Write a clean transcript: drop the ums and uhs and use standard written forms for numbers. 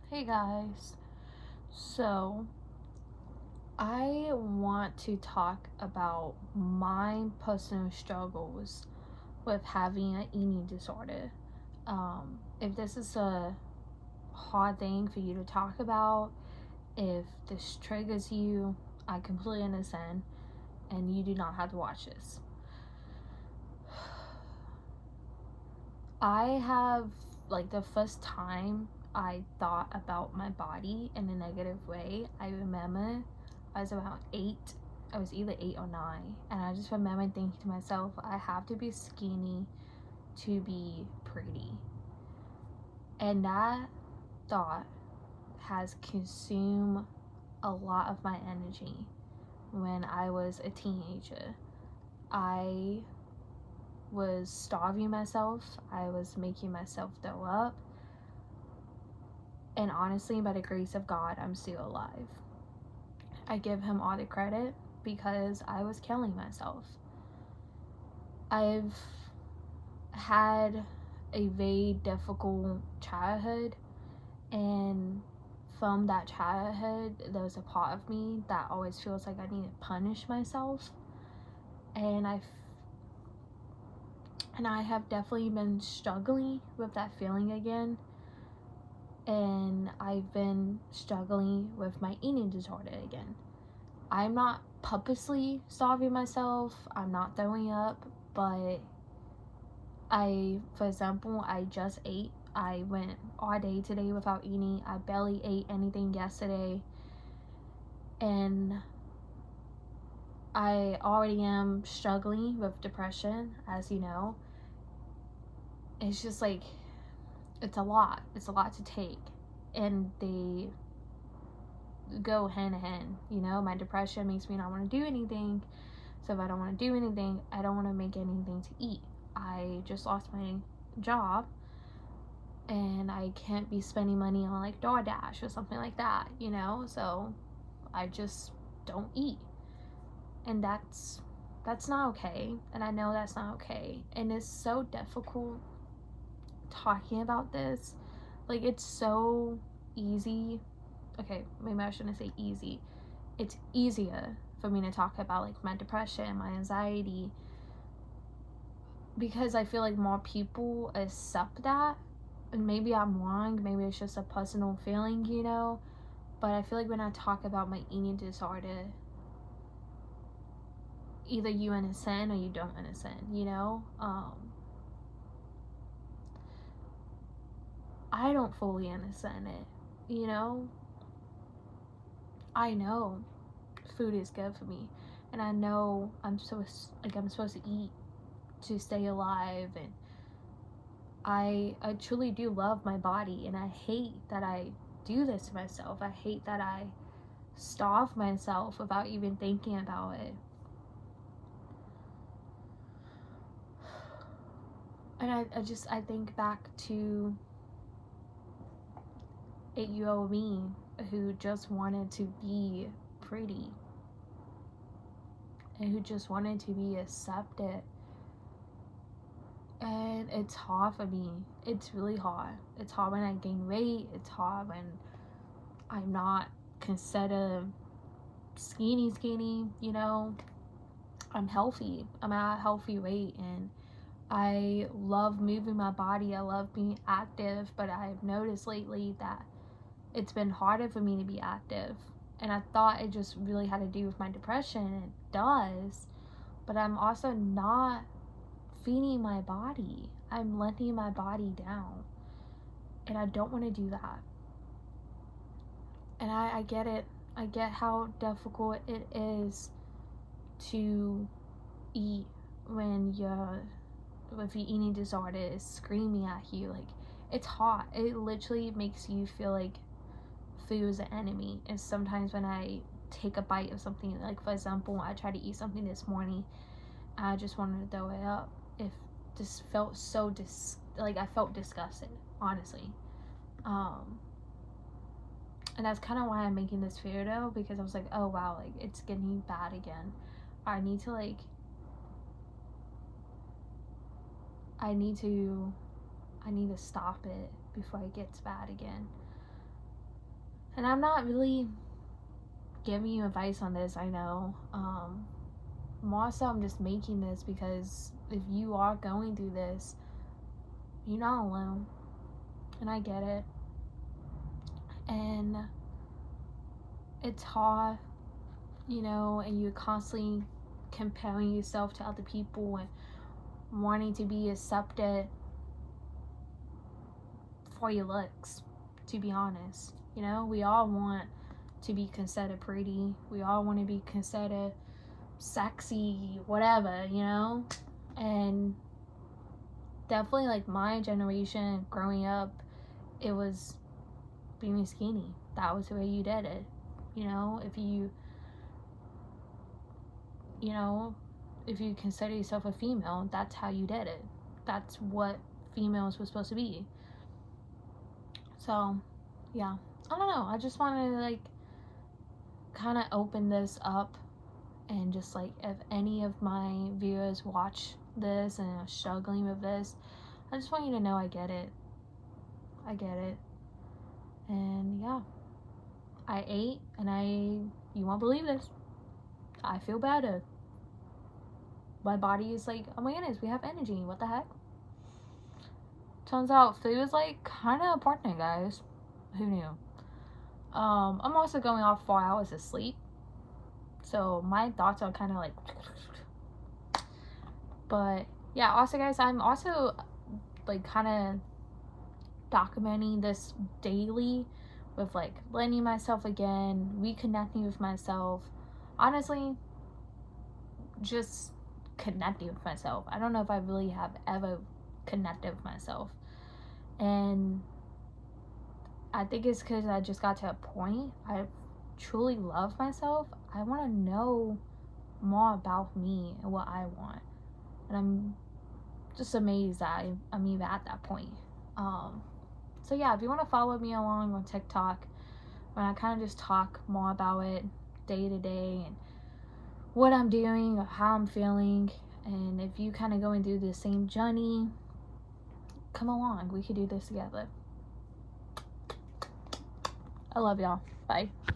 Hey guys. So, I want to talk about my personal struggles with having an eating disorder. If this is a hard thing for you to talk about, if this triggers you, I completely understand, and you do not have to watch this. I have, like, the first time I thought about my body in a negative way, I remember I was about 8. I was either 8 or 9. And I just remember thinking to myself, I have to be skinny to be pretty. And that thought has consumed a lot of my energy when I was a teenager. I was starving myself, I was making myself throw up. And honestly, by the grace of God, I'm still alive. I give him all the credit because I was killing myself. I've had a very difficult childhood, and from that childhood, there's a part of me that always feels like I need to punish myself. And I have definitely been struggling with that feeling again. And I've been struggling with my eating disorder again. I'm not purposely starving myself, I'm not throwing up, but for example, I just ate. I went all day today without eating. I barely ate anything yesterday. And I already am struggling with depression, as you know. It's just like, it's a lot. It's a lot to take. And they go hand in hand, you know? My depression makes me not want to do anything. So if I don't want to do anything, I don't want to make anything to eat. I just lost my job, and I can't be spending money on like DoorDash or something like that, you know? So I just don't eat. And that's not okay. And I know that's not okay. And it's so difficult talking about this. Like, it's so easy. Okay, maybe I shouldn't say easy. It's easier for me to talk about like my depression, my anxiety, because I feel like more people accept that. And maybe I'm wrong, maybe it's just a personal feeling, you know? But I feel like when I talk about my eating disorder, either you understand or you don't understand, you know? I don't fully understand it, you know? I know food is good for me, and I know I'm supposed to eat to stay alive, and I truly do love my body, and I hate that I do this to myself. I hate that I starve myself without even thinking about it. And I think back to 8-year-old me who just wanted to be pretty and who just wanted to be accepted. And it's hard for me. It's really hard. It's hard when I gain weight. It's hard when I'm not considered skinny, you know? I'm healthy. I'm at a healthy weight, and I love moving my body. I love being active, but I've noticed lately that it's been harder for me to be active. And I thought it just really had to do with my depression, and it does. But I'm also not feeding my body. I'm letting my body down. And I don't want to do that. And I get it. I get how difficult it is to eat when your eating disorder is screaming at you. Like, it's hot. It literally makes you feel like food is an enemy. And sometimes when I take a bite of something, like for example, I tried to eat something this morning, I just wanted to throw it up. If this felt so like, I felt disgusted, honestly. And that's kind of why I'm making this video, because I was like, oh wow, like, it's getting bad again. I need to like I need to stop it before it gets bad again. And I'm not really giving you advice on this, I know. More so, I'm just making this because if you are going through this, you're not alone. And I get it. And it's hard, and you're constantly comparing yourself to other people and wanting to be accepted for your looks, to be honest. We all want to be considered pretty. We all want to be considered sexy, whatever, And definitely, like, my generation growing up, it was being skinny. That was the way you did it. If you consider yourself a female, that's how you did it. That's what females were supposed to be. So, yeah. I don't know. I just wanted to, like, kind of open this up, and just, like, if any of my viewers watch this and are struggling with this, I just want you to know I get it. I get it. And yeah, I ate, and you won't believe this, I feel better. My body is like, oh my goodness, we have energy. What the heck? Turns out food is, like, kind of important, guys. Who knew? I'm also going off 4 hours of sleep, so my thoughts are kind of like, but yeah. Also, guys, I'm also, like, kind of documenting this daily with, like, learning myself again, reconnecting with myself. Honestly, just connecting with myself. I don't know if I really have ever connected with myself. And I think it's because I just got to a point. I truly love myself. I want to know more about me and what I want. And I'm just amazed that I'm even at that point. So yeah, if you want to follow me along on TikTok, when I kind of just talk more about it day to day and what I'm doing or how I'm feeling, and if you kind of going through the same journey, come along. We could do this together. I love y'all. Bye.